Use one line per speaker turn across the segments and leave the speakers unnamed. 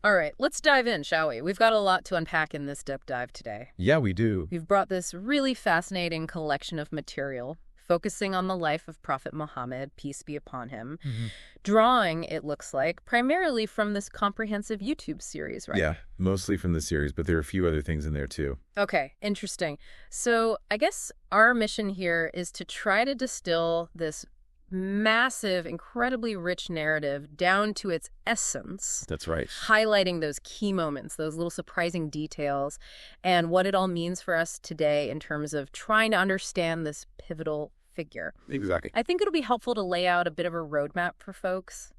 All right, let's dive in, shall we? We've got a lot to unpack in this deep dive today.
Yeah, we do.
We've brought this really fascinating collection of material, focusing on the life of Prophet Muhammad, peace be upon him, drawing, it looks like, primarily from this comprehensive YouTube series, right?
Yeah, mostly from the series, but there are a few other things in there too.
Okay, interesting. So I guess our mission here is to try to distill this massive, incredibly rich narrative down to its essence.
That's right.
Highlighting those key moments, those little surprising details, and what it all means for us today in terms of trying to understand this pivotal figure.
Exactly.
I think it'll be helpful to lay out a bit of a roadmap for folks,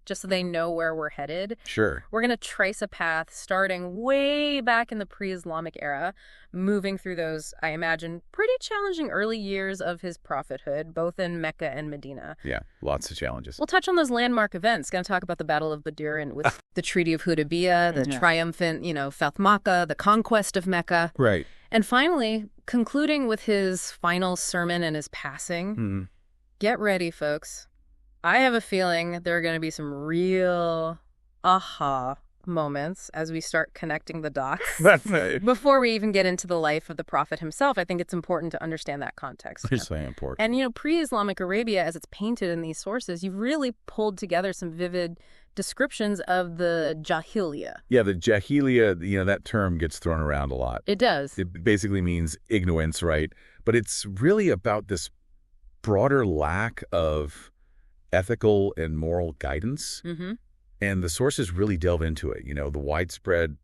just so they know where we're headed.
Sure.
We're going to trace a path starting way back in the pre-Islamic era, moving through those, I imagine, pretty challenging early years of his prophethood, both in Mecca and Medina.
Yeah, lots of challenges.
We'll touch on those landmark events. Going to talk about the Battle of Badr and with the Treaty of Hudaybiyah, the triumphant, Fath Makkah, the conquest of Mecca.
Right.
And finally, concluding with his final sermon and his passing. Get ready, folks. I have a feeling there are going to be some real aha moments as we start connecting the dots.
That's right.
Before we even get into the life of the prophet himself, I think it's important to understand that context.
It's very important.
And, pre-Islamic Arabia, as it's painted in these sources, you've really pulled together some vivid descriptions of the Jahiliyyah.
Yeah, the Jahiliyyah, that term gets thrown around a lot.
It does.
It basically means ignorance, right? But it's really about this broader lack of ethical and moral guidance. And the sources really delve into it. The widespread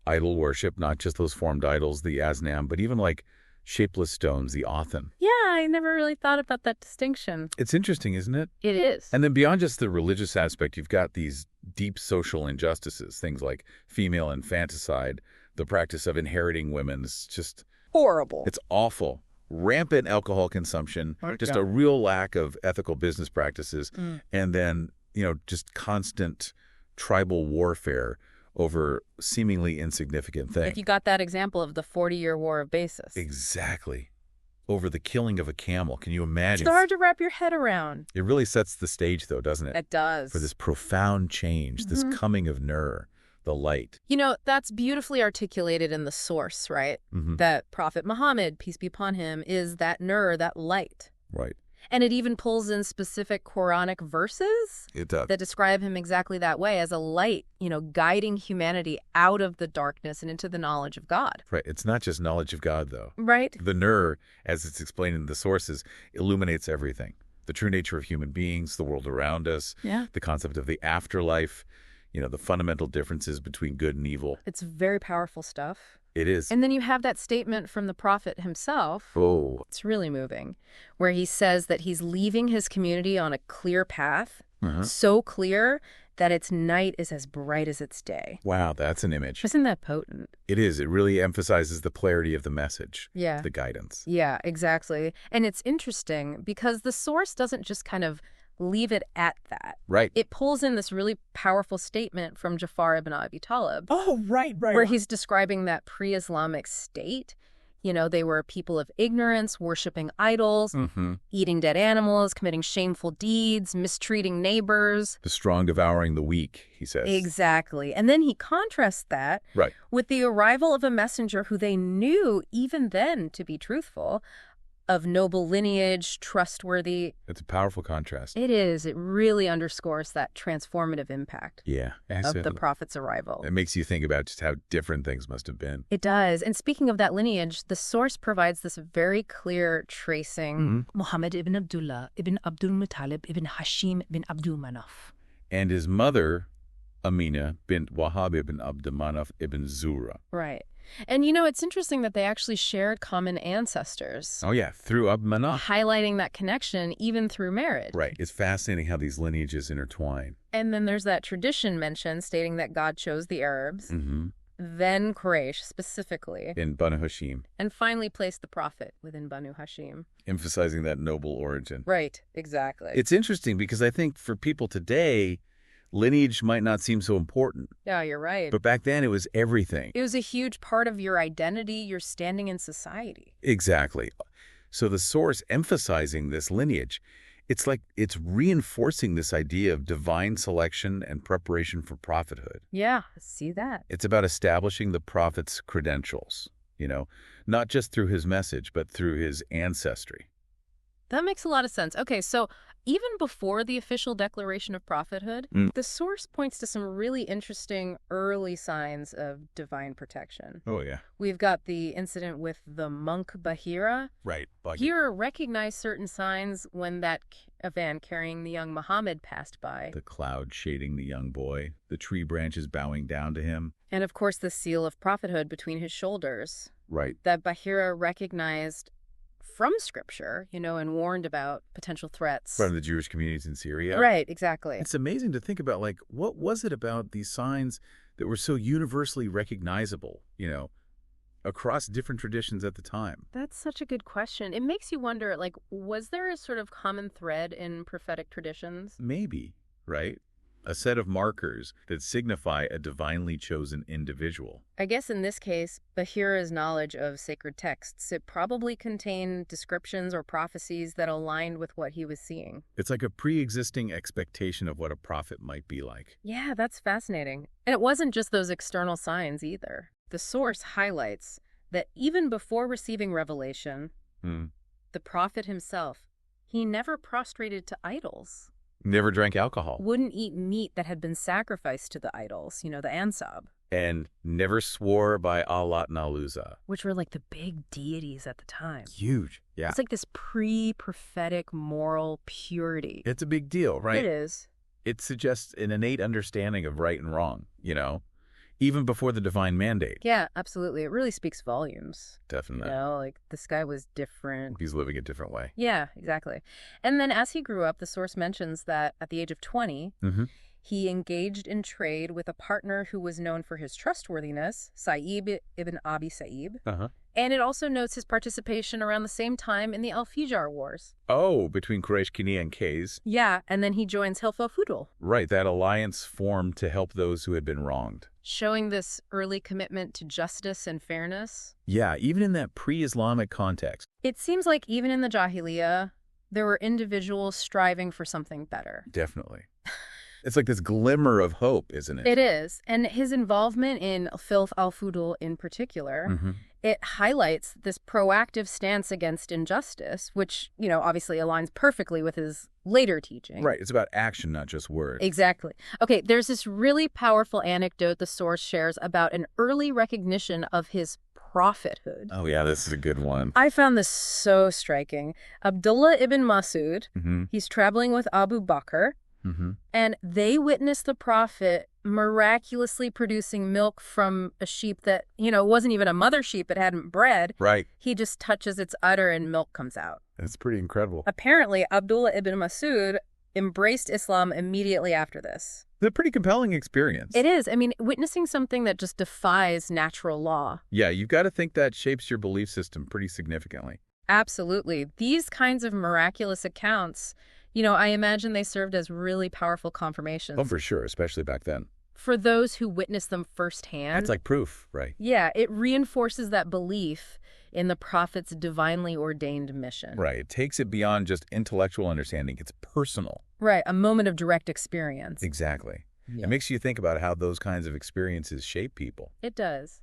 idol worship, not just those formed idols, the asnam, but even like shapeless stones, the Othan.
Yeah, I never really thought about that distinction.
It's interesting, isn't it?
It is.
And then beyond just the religious aspect, you've got these deep social injustices, things like female infanticide, the practice of inheriting women. It's just
horrible.
It's awful. Rampant alcohol consumption, just a real lack of ethical business practices, and then, just constant tribal warfare over seemingly insignificant things.
If you got that example of the 40-year War of Basis.
Exactly. Over the killing of a camel. Can you imagine?
It's hard to wrap your head around.
It really sets the stage, though, doesn't it?
It does.
For this profound change, this coming of Nur, the light.
That's beautifully articulated in the source, right? That Prophet Muhammad, peace be upon him, is that Nur, that light.
Right.
And it even pulls in specific Quranic verses
It does.
that describe him exactly that way, as a light, guiding humanity out of the darkness and into the knowledge of God.
Right. It's not just knowledge of God, though.
Right.
The Nur, as it's explained in the sources, illuminates everything. The true nature of human beings, the world around us, the concept of the afterlife, the fundamental differences between good and evil.
It's very powerful stuff.
It is.
And then you have that statement from the prophet himself.
Oh.
It's really moving, where he says that he's leaving his community on a clear path, so clear that its night is as bright as its day.
Wow, that's an image.
Isn't that potent?
It is. It really emphasizes the clarity of the message,
Yeah.
the guidance.
Yeah, exactly. And it's interesting because the source doesn't just kind of leave it at that.
Right.
It pulls in this really powerful statement from Jafar ibn Abi Talib.
Oh, right.
Where he's describing that pre-Islamic state. They were a people of ignorance, worshiping idols, eating dead animals, committing shameful deeds, mistreating neighbors.
The strong devouring the weak, he says.
Exactly. And then he contrasts that with the arrival of a messenger who they knew even then to be truthful, of noble lineage, trustworthy.
It's a powerful contrast.
It is. It really underscores that transformative impact of the prophet's arrival.
It makes you think about just how different things must have been.
It does. And speaking of that lineage, the source provides this very clear tracing.
Muhammad ibn Abdullah ibn Abdul Muttalib ibn Hashim ibn Abdul Manaf.
And his mother, Amina bint Wahab ibn Abd Manaf ibn Zura.
Right. And it's interesting that they actually shared common ancestors.
Oh, yeah, through Abd Manaf.
Highlighting that connection even through marriage.
Right. It's fascinating how these lineages intertwine.
And then there's that tradition mentioned stating that God chose the Arabs, then Quraysh specifically.
In Banu Hashim.
And finally placed the prophet within Banu Hashim.
Emphasizing that noble origin.
Right, exactly.
It's interesting because I think for people today, lineage might not seem so important.
Yeah, you're right.
But back then it was everything.
It was a huge part of your identity, your standing in society.
Exactly. So the source emphasizing this lineage It's like it's reinforcing this idea of divine selection and preparation for prophethood.
Yeah, see that.
It's about establishing the prophet's credentials, not just through his message, but through his ancestry.
That makes a lot of sense. Okay, so even before the official declaration of prophethood, the source points to some really interesting early signs of divine protection.
Oh, yeah.
We've got the incident with the monk Bahira.
Right.
Bahira recognized certain signs when that van carrying the young Muhammad passed by.
The cloud shading the young boy, the tree branches bowing down to him.
And of course the seal of prophethood between his shoulders.
Right.
That Bahira recognized from Scripture, and warned about potential threats.
From the Jewish communities in Syria.
Right, exactly.
It's amazing to think about, what was it about these signs that were so universally recognizable, across different traditions at the time?
That's such a good question. It makes you wonder, was there a sort of common thread in prophetic traditions?
Maybe, right? A set of markers that signify a divinely chosen individual.
I guess in this case, Bahira's knowledge of sacred texts, it probably contained descriptions or prophecies that aligned with what he was seeing.
It's like a pre-existing expectation of what a prophet might be like.
Yeah, that's fascinating. And it wasn't just those external signs either. The source highlights that even before receiving revelation, the prophet himself, he never prostrated to idols.
Never drank alcohol.
Wouldn't eat meat that had been sacrificed to the idols, the ansab.
And never swore by Allat and Al-Uzza.
Which were like the big deities at the time.
Huge, yeah.
It's like this pre-prophetic moral purity.
It's a big deal, right?
It is.
It suggests an innate understanding of right and wrong, even before the divine mandate.
Yeah, absolutely. It really speaks volumes.
Definitely.
This guy was different.
He's living a different way.
Yeah, exactly. And then as he grew up, the source mentions that at the age of 20, he engaged in trade with a partner who was known for his trustworthiness, Sa'ib ibn Abi Sa'ib. And it also notes his participation around the same time in the Al-Fijar Wars.
Oh, between Quraysh Kini and Qays.
Yeah, and then he joins Hilf al-Fudul.
Right, that alliance formed to help those who had been wronged.
Showing this early commitment to justice and fairness.
Yeah, even in that pre-Islamic context.
It seems like even in the Jahiliyyah, there were individuals striving for something better.
Definitely. It's like this glimmer of hope, isn't it?
It is. And his involvement in Hilf al-Fudul in particular, it highlights this proactive stance against injustice, which, obviously aligns perfectly with his later teaching.
Right. It's about action, not just words.
Exactly. Okay, there's this really powerful anecdote the source shares about an early recognition of his prophethood.
Oh, yeah, this is a good one.
I found this so striking. Abdullah ibn Masud, he's traveling with Abu Bakr, and they witnessed the prophet miraculously producing milk from a sheep that, wasn't even a mother sheep. It hadn't bred.
Right.
He just touches its udder and milk comes out.
That's pretty incredible.
Apparently, Abdullah ibn Masud embraced Islam immediately after this.
It's a pretty compelling experience.
It is. I mean, witnessing something that just defies natural law.
Yeah, you've got to think that shapes your belief system pretty significantly.
Absolutely. These kinds of miraculous accounts, I imagine they served as really powerful confirmations.
Oh, for sure, especially back then.
For those who witnessed them firsthand.
That's like proof, right?
Yeah, it reinforces that belief in the prophet's divinely ordained mission.
Right. It takes it beyond just intellectual understanding. It's personal.
Right. A moment of direct experience.
Exactly.
Yeah.
It makes you think about how those kinds of experiences shape people.
It does.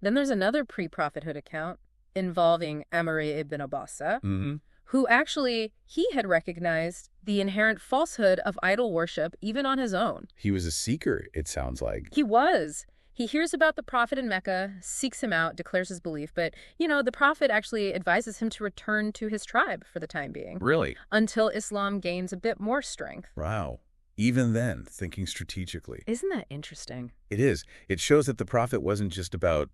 Then there's another pre-prophethood account involving Amr ibn Abbasa, who actually, he had recognized the inherent falsehood of idol worship even on his own.
He was a seeker, it sounds like.
He was. He hears about the prophet in Mecca, seeks him out, declares his belief, but, the prophet actually advises him to return to his tribe for the time being.
Really?
Until Islam gains a bit more strength.
Wow. Even then, thinking strategically.
Isn't that interesting?
It is. It shows that the prophet wasn't just about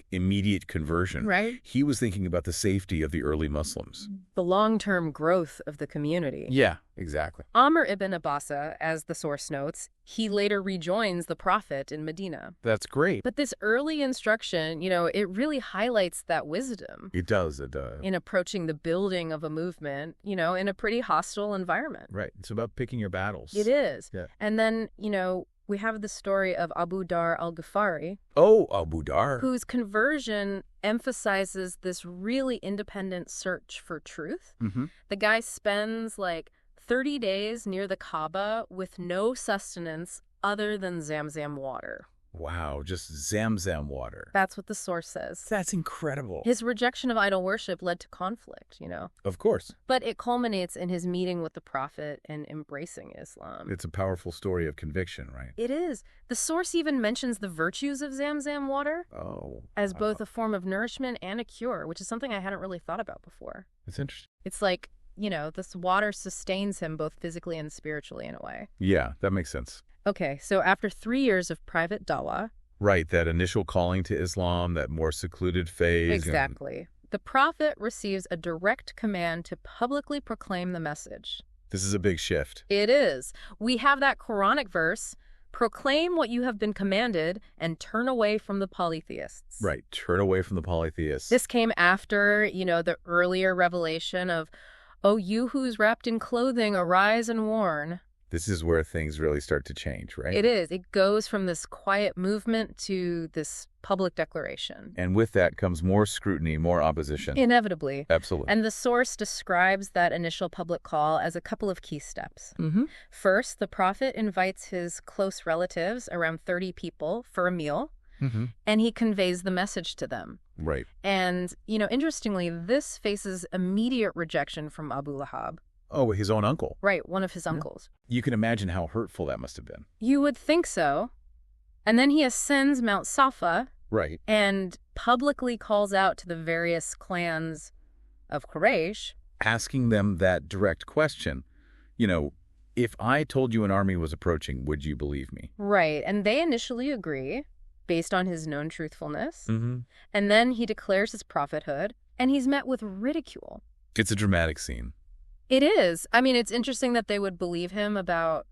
immediate conversion.
Right.
He was thinking about the safety of the early Muslims.
The long-term growth of the community.
Yeah, exactly.
Amr ibn Abbasa, as the source notes, he later rejoins the prophet in Medina.
That's great.
But this early instruction, it really highlights that wisdom.
It does.
In approaching the building of a movement, in a pretty hostile environment.
Right. It's about picking your battles.
It is.
Yeah.
And then, we have the story of Abu Dar al-Ghifari.
Oh, Abu Dar.
Whose conversion emphasizes this really independent search for truth. The guy spends 30 days near the Kaaba with no sustenance other than Zamzam water.
Wow, just Zamzam water.
That's what the source says.
That's incredible.
His rejection of idol worship led to conflict,
Of course.
But it culminates in his meeting with the Prophet and embracing Islam.
It's a powerful story of conviction, right?
It is. The source even mentions the virtues of Zamzam water as both a form of nourishment and a cure, which is something I hadn't really thought about before.
It's interesting.
It's like, this water sustains him both physically and spiritually in a way.
Yeah, that makes sense.
Okay, so after 3 years of private dawah.
Right, that initial calling to Islam, that more secluded phase.
Exactly. The Prophet receives a direct command to publicly proclaim the message.
This is a big shift.
It is. We have that Quranic verse, proclaim what you have been commanded and turn away from the polytheists.
Right, turn away from the polytheists.
This came after, the earlier revelation of, "O you who's wrapped in clothing, arise and warn."
This is where things really start to change, right?
It is. It goes from this quiet movement to this public declaration.
And with that comes more scrutiny, more opposition.
Inevitably.
Absolutely.
And the source describes that initial public call as a couple of key steps. First, the Prophet invites his close relatives, around 30 people, for a meal, and he conveys the message to them.
Right.
And, interestingly, this faces immediate rejection from Abu Lahab.
Oh, his own uncle.
Right, one of his uncles.
You can imagine how hurtful that must have been.
You would think so. And then he ascends Mount Safa.
Right.
And publicly calls out to the various clans of Quraysh.
Asking them that direct question, if I told you an army was approaching, would you believe me?
Right, and they initially agree, based on his known truthfulness.
Mm-hmm.
And then he declares his prophethood, and he's met with ridicule.
It's a dramatic scene.
It is. I mean, it's interesting that they would believe him about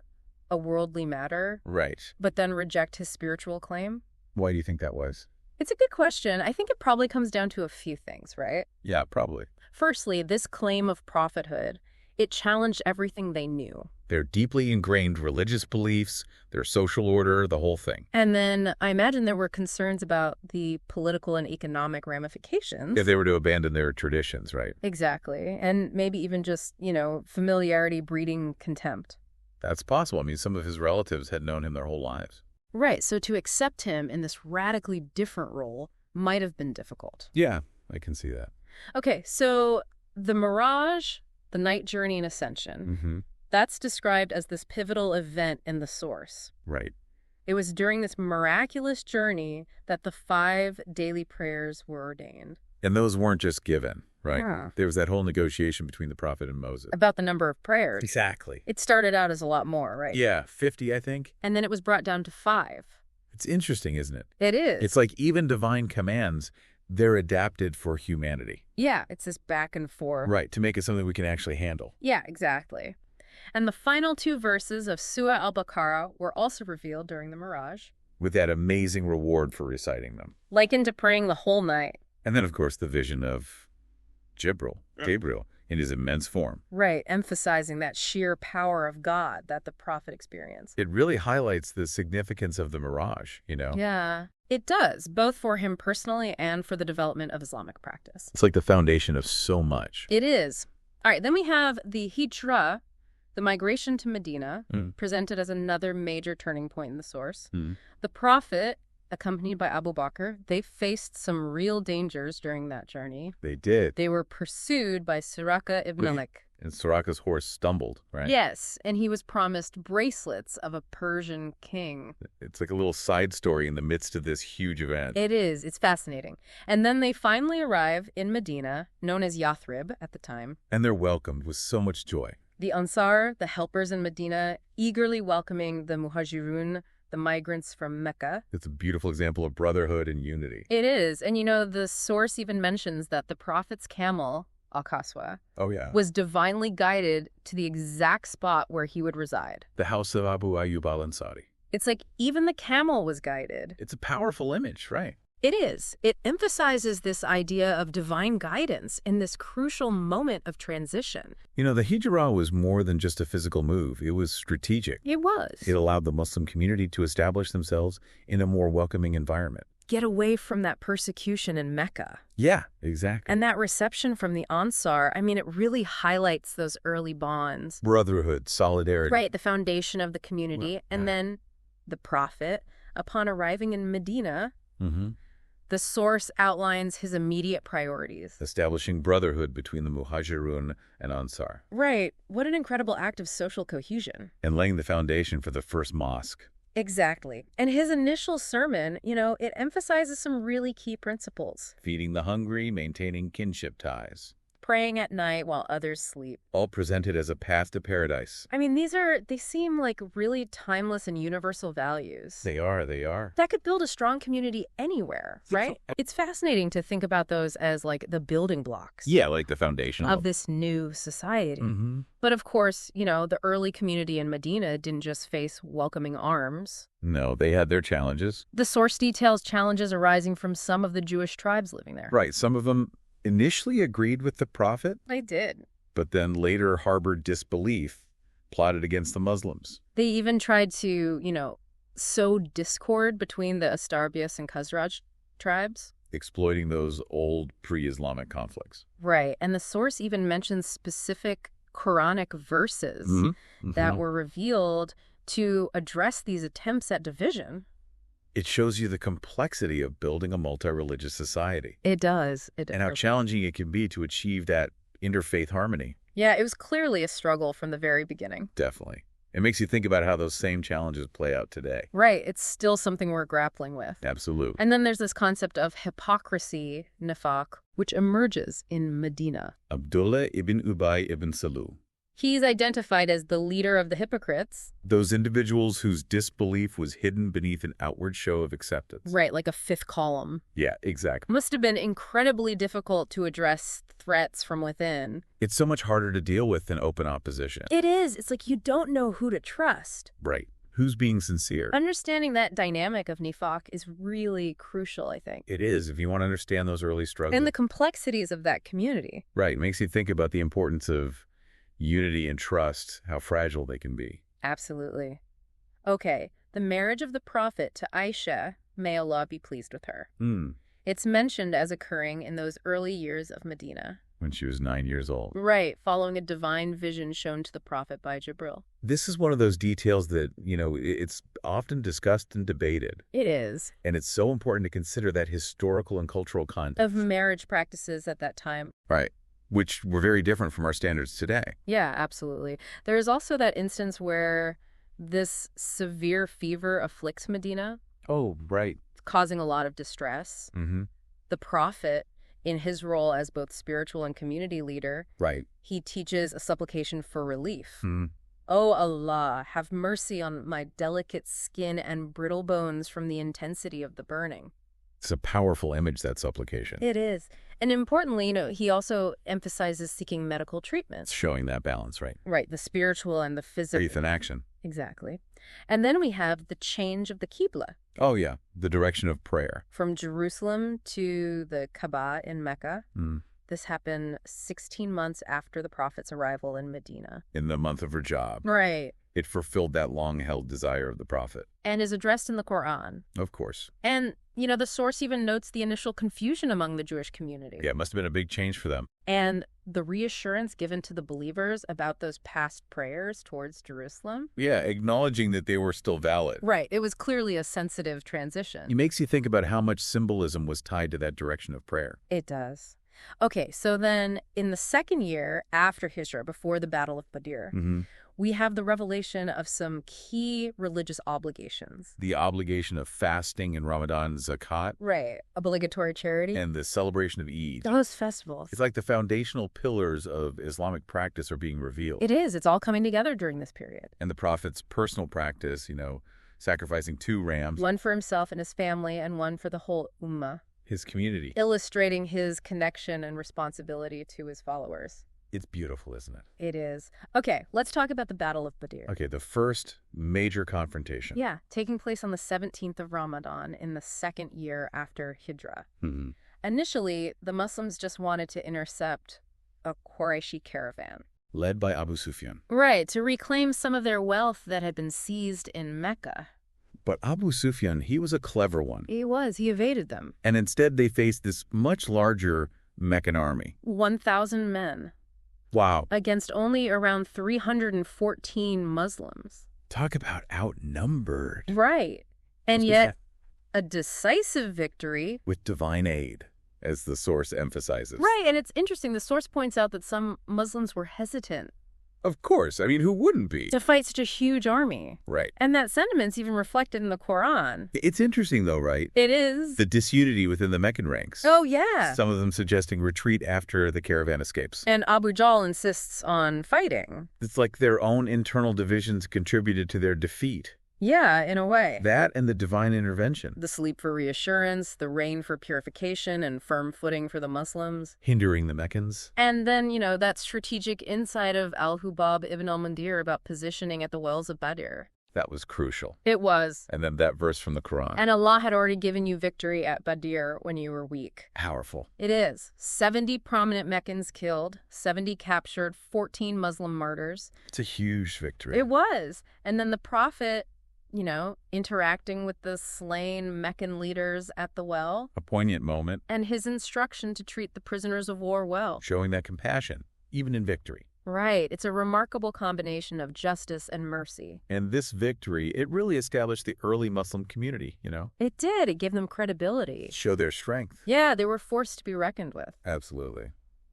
a worldly matter.
Right.
But then reject his spiritual claim.
Why do you think that was?
It's a good question. I think it probably comes down to a few things, right?
Yeah, probably.
Firstly, this claim of prophethood, it challenged everything they knew.
Their deeply ingrained religious beliefs, their social order, the whole thing.
And then I imagine there were concerns about the political and economic ramifications.
If they were to abandon their traditions, right?
Exactly. And maybe even just, familiarity breeding contempt.
That's possible. I mean, some of his relatives had known him their whole lives.
Right. So to accept him in this radically different role might have been difficult.
Yeah, I can see that.
Okay, so the Mirage, the night journey and ascension, that's described as this pivotal event in the source.
Right.
It was during this miraculous journey that the 5 daily prayers were ordained.
And those weren't just given, right?
Yeah.
There was that whole negotiation between the prophet and Moses.
About the number of prayers.
Exactly.
It started out as a lot more, right?
Yeah, 50, I think.
And then it was brought down to 5.
It's interesting, isn't it?
It is.
It's like even divine commands, they're adapted for humanity.
Yeah, it's this back and forth.
Right, to make it something we can actually handle.
Yeah, exactly. And the final 2 verses of Surah al-Baqarah were also revealed during the Mirage.
With that amazing reward for reciting them.
Likened to praying the whole night.
And then, of course, the vision of Gabriel, in his immense form.
Right, emphasizing that sheer power of God that the prophet experienced.
It really highlights the significance of the Mirage,
Yeah, it does, both for him personally and for the development of Islamic practice.
It's like the foundation of so much.
It is. All right, then we have the Hijra, the migration to Medina, presented as another major turning point in the source. The prophet, accompanied by Abu Bakr, they faced some real dangers during that journey.
They did.
They were pursued by Suraka ibn Malik.
And Suraka's horse stumbled, right?
Yes, and he was promised bracelets of a Persian king.
It's like a little side story in the midst of this huge event.
It is. It's fascinating. And then they finally arrive in Medina, known as Yathrib at the time.
And they're welcomed with so much joy.
The Ansar, the helpers in Medina, eagerly welcoming the Muhajirun, the migrants from Mecca.
It's a beautiful example of brotherhood and unity.
It is. And the source even mentions that the prophet's camel, Al-Qaswa, was divinely guided to the exact spot where he would reside.
The house of Abu Ayyub al-Ansari.
It's like even the camel was guided.
It's a powerful image, right?
It is. It emphasizes this idea of divine guidance in this crucial moment of transition.
The Hijra was more than just a physical move. It was strategic.
It was.
It allowed the Muslim community to establish themselves in a more welcoming environment.
get away from that persecution in Mecca.
Yeah, exactly.
And that reception from the Ansar, I mean, it really highlights those early bonds.
Brotherhood, solidarity.
Right, the foundation of the community. And then the Prophet, upon arriving in Medina, the source outlines his immediate priorities.
Establishing brotherhood between the Muhajirun and Ansar.
Right. What an incredible act of social cohesion.
And laying the foundation for the first mosque.
Exactly. And his initial sermon, it emphasizes some really key principles.
Feeding the hungry, maintaining kinship ties.
Praying at night while others sleep.
All presented as a path to paradise.
I mean, they seem like really timeless and universal values.
They are.
That could build a strong community anywhere, right? It's fascinating to think about those as like the building blocks.
Yeah, like the foundation
of this new society. But of course, the early community in Medina didn't just face welcoming arms.
No, they had their challenges.
The source details challenges arising from some of the Jewish tribes living there.
Right, some of them initially agreed with the Prophet.
They did.
But then later harbored disbelief, plotted against the Muslims.
They even tried to, sow discord between the Astarbius and Khazraj tribes.
Exploiting those old pre-Islamic conflicts.
Right. And the source even mentions specific Quranic verses that were revealed to address these attempts at division.
It shows you the complexity of building a multi-religious society.
It does.
And how challenging it can be to achieve that interfaith harmony.
Yeah, it was clearly a struggle from the very beginning.
Definitely. It makes you think about how those same challenges play out today.
Right. It's still something we're grappling with.
Absolutely.
And then there's this concept of hypocrisy, nifaq, which emerges in Medina.
Abdullah ibn Ubay ibn Salul.
He's identified as the leader of the hypocrites.
Those individuals whose disbelief was hidden beneath an outward show of acceptance.
Right, like a fifth column.
Yeah, exactly.
Must have been incredibly difficult to address threats from within.
It's so much harder to deal with than open opposition.
It is. It's like you don't know who to trust.
Right. Who's being sincere?
Understanding that dynamic of nifaq is really crucial, I think.
It is, if you want to understand those early struggles.
And the complexities of that community.
Right. It makes you think about the importance of unity and trust, how fragile they can be.
Absolutely. Okay, the marriage of the Prophet to Aisha, may Allah be pleased with her. It's mentioned as occurring in those early years of Medina.
When she was 9 years old.
Right, following a divine vision shown to the Prophet by Jibril.
This is one of those details that, it's often discussed and debated.
It is.
And it's so important to consider that historical and cultural context.
Of marriage practices at that time.
Right. Which were very different from our standards today.
Yeah, absolutely. There is also that instance where this severe fever afflicts Medina.
Oh, right.
Causing a lot of distress. The Prophet, in his role as both spiritual and community leader,
right,
he teaches a supplication for relief. Oh Allah, have mercy on my delicate skin and brittle bones from the intensity of the burning.
It's a powerful image, that supplication.
It is. And importantly, he also emphasizes seeking medical treatments.
Showing that balance, right?
Right, the spiritual and the physical.
Faith in action.
Exactly. And then we have the change of the Qibla.
Oh, yeah, the direction of prayer.
From Jerusalem to the Kaaba in Mecca. This happened 16 months after the Prophet's arrival in Medina.
In the month of Rajab.
Right.
It fulfilled that long-held desire of the Prophet.
And is addressed in the Quran.
Of course.
And, the source even notes the initial confusion among the Jewish community.
Yeah, it must have been a big change for them.
And the reassurance given to the believers about those past prayers towards Jerusalem.
Yeah, acknowledging that they were still valid.
Right. It was clearly a sensitive transition.
It makes you think about how much symbolism was tied to that direction of prayer.
It does. Okay, so then in the second year after Hijrah, before the Battle of Badr, we have the revelation of some key religious obligations.
The obligation of fasting in Ramadan and Zakat.
Right, obligatory charity.
And the celebration of Eid.
Those festivals.
It's like the foundational pillars of Islamic practice are being revealed.
It is. It's all coming together during this period.
And the Prophet's personal practice, sacrificing 2 rams.
One for himself and his family, and one for the whole ummah.
His community.
Illustrating his connection and responsibility to his followers.
It's beautiful, isn't it?
It is. Okay, let's talk about the Battle of Badr.
Okay, the first major confrontation.
Yeah, taking place on the 17th of Ramadan in the second year after Hijrah. Initially, the Muslims just wanted to intercept a Qurayshi caravan.
Led by Abu Sufyan.
Right, to reclaim some of their wealth that had been seized in Mecca.
But Abu Sufyan, he was a clever one.
He was. He evaded them.
And instead they faced this much larger Meccan army.
1,000 men.
Wow.
Against only around 314 Muslims.
Talk about outnumbered.
Right. And yet, a decisive victory.
With divine aid, as the source emphasizes.
Right, and it's interesting. The source points out that some Muslims were hesitant.
Of course. I mean, who wouldn't be?
To fight such a huge army.
Right.
And that sentiment's even reflected in the Quran.
It's interesting, though, right?
It is.
The disunity within the Meccan ranks.
Oh, yeah.
Some of them suggesting retreat after the caravan escapes.
And Abu Jahl insists on fighting.
It's like their own internal divisions contributed to their defeat.
Yeah, in a way.
That and the divine intervention.
The sleep for reassurance, the rain for purification, and firm footing for the Muslims.
Hindering the Meccans.
And then, that strategic insight of Al-Hubab ibn al-Mundir about positioning at the wells of Badr.
That was crucial.
It was.
And then that verse from the Quran.
And Allah had already given you victory at Badr when you were weak.
Powerful.
It is. 70 prominent Meccans killed, 70 captured, 14 Muslim martyrs.
It's a huge victory.
It was. And then the Prophet, interacting with the slain Meccan leaders at the well.
A poignant moment.
And his instruction to treat the prisoners of war well.
Showing that compassion, even in victory.
Right. It's a remarkable combination of justice and mercy.
And this victory, it really established the early Muslim community,
It did. It gave them credibility.
Show their strength.
Yeah, they were forced to be reckoned with.
Absolutely.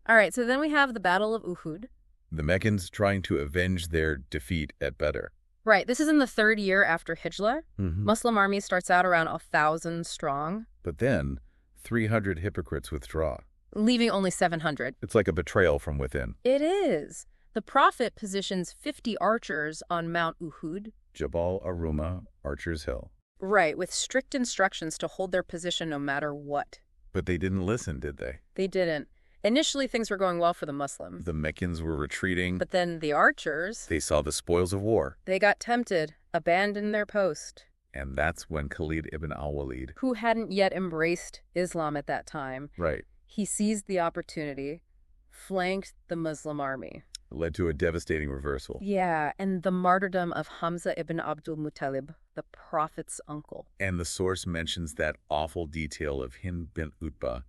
All right, so then we have the Battle of Uhud.
The Meccans trying to avenge their defeat at Badr.
Right. This is in the 3rd year after Hijrah.
Mm-hmm.
Muslim army starts out around 1,000 strong.
But then 300 hypocrites withdraw.
Leaving only 700.
It's like a betrayal from within.
It is. The Prophet positions 50 archers on Mount Uhud.
Jabal Aruma, Archer's Hill.
Right, with strict instructions to hold their position no matter what.
But they didn't listen, did they?
They didn't. Initially, things were going well for the Muslims.
The Meccans were retreating.
But then the archers...
They saw the spoils of war.
They got tempted, abandoned their post.
And that's when Khalid ibn al-Walid...
Who hadn't yet embraced Islam at that time.
Right.
He seized the opportunity, flanked the Muslim army.
It led to a devastating reversal.
Yeah, and the martyrdom of Hamza ibn Abdul Muttalib, the Prophet's uncle.
And the source mentions that awful detail of Hind bin Utbah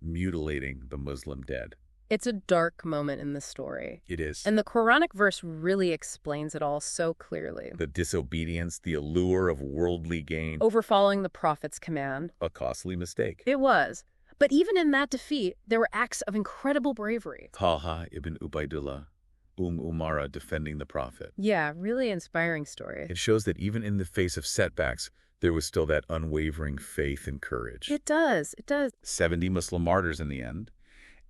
mutilating the Muslim dead.
It's a dark moment in the story.
It is.
And the Quranic verse really explains it all so clearly.
The disobedience, the allure of worldly gain.
Over following the Prophet's command.
A costly mistake.
It was. But even in that defeat, there were acts of incredible bravery.
Talha ibn Ubaidullah, Umara defending the Prophet.
Yeah, really inspiring story.
It shows that even in the face of setbacks, there was still that unwavering faith and courage.
It does. It does.
70 Muslim martyrs in the end,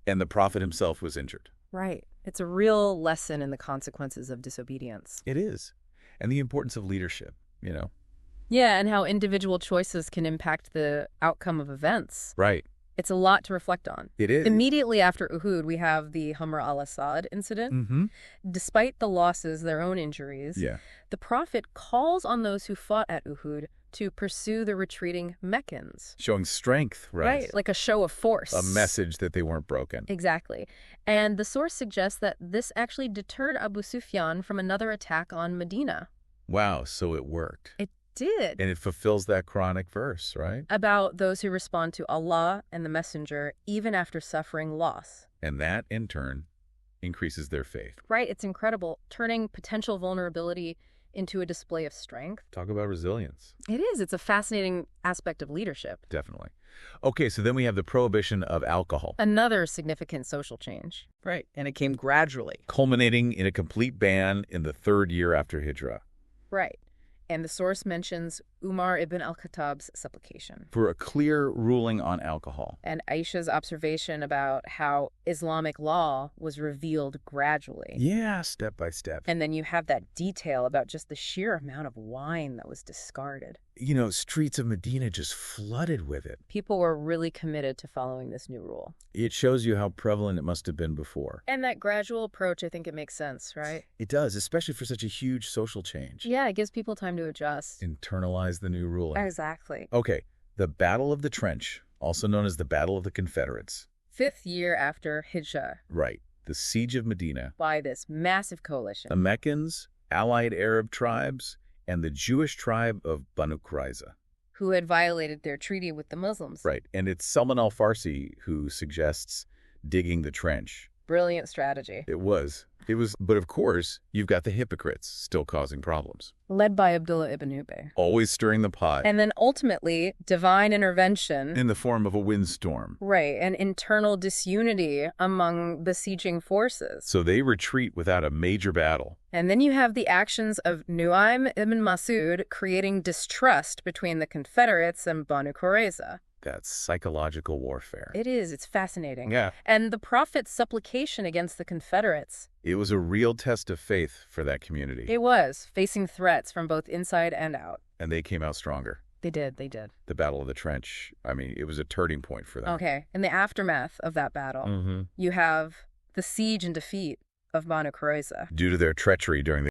and the Prophet himself was injured.
Right. It's a real lesson in the consequences of disobedience.
It is. And the importance of leadership,
Yeah, and how individual choices can impact the outcome of events.
Right.
It's a lot to reflect on.
It is.
Immediately after Uhud, we have the Hamra al-Assad incident.
Mm-hmm.
Despite the losses, their own injuries, the Prophet calls on those who fought at Uhud to pursue the retreating Meccans.
Showing strength, right?
Right, like a show of force.
A message that they weren't broken.
Exactly. And the source suggests that this actually deterred Abu Sufyan from another attack on Medina.
Wow, so it worked.
It did.
And it fulfills that Quranic verse, right?
About those who respond to Allah and the Messenger even after suffering loss.
And that, in turn, increases their faith.
Right, it's incredible, turning potential vulnerability into a display of strength.
Talk about resilience.
It is. It's a fascinating aspect of leadership.
Definitely. Okay, so then we have the prohibition of alcohol.
Another significant social change.
Right, and it came gradually.
Culminating in a complete ban in the 3rd year after Hijrah.
Right. And the source mentions Umar ibn al-Khattab's supplication.
For a clear ruling on alcohol.
And Aisha's observation about how Islamic law was revealed gradually.
Yeah, step by step.
And then you have that detail about just the sheer amount of wine that was discarded.
Streets of Medina just flooded with it.
People were really committed to following this new rule.
It shows you how prevalent it must have been before.
And that gradual approach, I think it makes sense, right?
It does, especially for such a huge social change.
Yeah, it gives people time to adjust.
Internalize the new ruling.
Exactly.
Okay, the Battle of the Trench, also known as the Battle of the Confederates.
5th year after Hijrah.
Right, the Siege of Medina.
By this massive coalition.
The Meccans, allied Arab tribes, and the Jewish tribe of Banu Qurayza.
Who had violated their treaty with the Muslims.
Right, and it's Salman al-Farsi who suggests digging the trench.
Brilliant strategy.
It was. But of course, you've got the hypocrites still causing problems.
Led by Abdullah ibn Ubay.
Always stirring the pot.
And then ultimately, divine intervention.
In the form of a windstorm.
Right, and internal disunity among besieging forces.
So they retreat without a major battle.
And then you have the actions of Nu'aym ibn Mas'ud creating distrust between the Confederates and Banu Qurayza.
That's psychological warfare.
It is. It's fascinating.
Yeah.
And the prophet's supplication against the Confederates.
It was a real test of faith for that community.
It was, facing threats from both inside and out.
And they came out stronger.
They did. They did.
The Battle of the Trench, I mean, it was a turning point for them.
Okay. In the aftermath of that battle, you have the siege and defeat of Banu Qurayza.
Due to their treachery during the